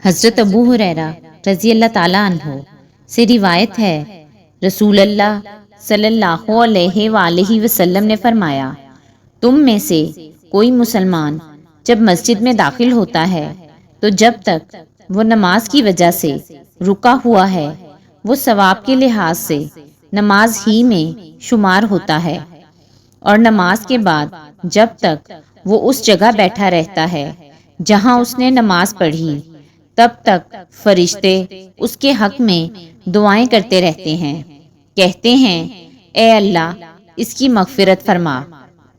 حضرت ابو ہریرہ رضی اللہ تعالیٰ عنہ سے روایت ہے، رسول اللہ صلی اللہ علیہ وآلہ وسلم نے فرمایا، تم میں سے کوئی مسلمان جب مسجد میں داخل ہوتا ہے تو جب تک وہ نماز کی وجہ سے رکا ہوا ہے وہ ثواب کے لحاظ سے نماز ہی میں شمار ہوتا ہے، اور نماز کے بعد جب تک وہ اس جگہ بیٹھا رہتا ہے جہاں اس نے نماز پڑھی تب تک فرشتے اس کے حق میں دعائیں کرتے رہتے ہیں، کہتے ہیں اے اللہ اس کی مغفرت فرما،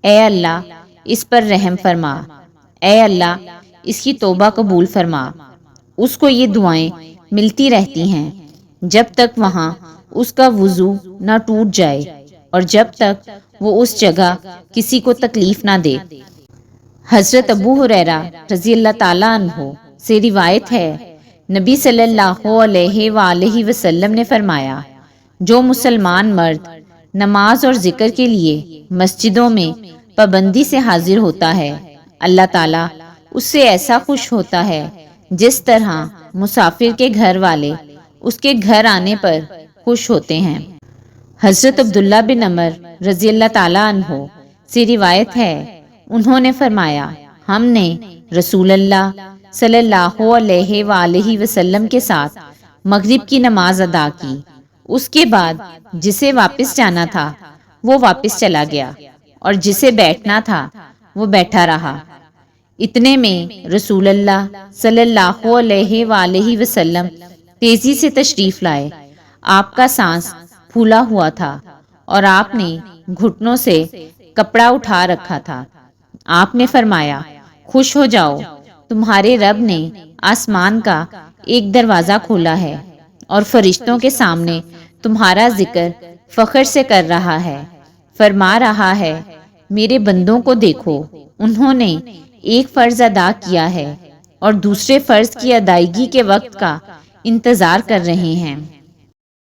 اے اللہ اس پر رحم فرما، اے اللہ اس کی توبہ قبول فرما۔ اس کو یہ دعائیں ملتی رہتی ہیں جب تک وہاں اس کا وضو نہ ٹوٹ جائے اور جب تک وہ اس جگہ کسی کو تکلیف نہ دے۔ حضرت ابو ہریرہ رضی اللہ تعالیٰ عنہ سے روایت ہے، نبی صلی اللہ علیہ وآلہ وسلم نے فرمایا، جو مسلمان مرد نماز اور ذکر کے لیے مسجدوں میں پابندی سے حاضر ہوتا ہے، اللہ تعالیٰ اس سے ایسا خوش ہوتا ہے جس طرح مسافر کے گھر والے اس کے گھر آنے پر خوش ہوتے ہیں۔ حضرت عبداللہ بن عمر رضی اللہ تعالیٰ عنہ سے روایت ہے، انہوں نے فرمایا، ہم نے رسول اللہ صلی اللہ علیہ وآلہ وسلم کے ساتھ مغرب کی نماز ادا کی، اس کے بعد جسے واپس جانا تھا وہ واپس چلا گیا اور جسے بیٹھنا تھا وہ بیٹھا رہا۔ اتنے میں رسول اللہ صلی اللہ علیہ وآلہ وسلم تیزی سے تشریف لائے۔ آپ کا سانس پھولا ہوا تھا اور آپ نے گھٹنوں سے کپڑا اٹھا رکھا تھا۔ آپ نے فرمایا، خوش ہو جاؤ، تمہارے رب نے آسمان کا ایک دروازہ کھولا ہے اور فرشتوں کے سامنے تمہارا ذکر فخر سے کر رہا ہے، فرما رہا ہے، میرے بندوں کو دیکھو، انہوں نے ایک فرض ادا کیا ہے اور دوسرے فرض کی ادائیگی کے وقت کا انتظار کر رہے ہیں۔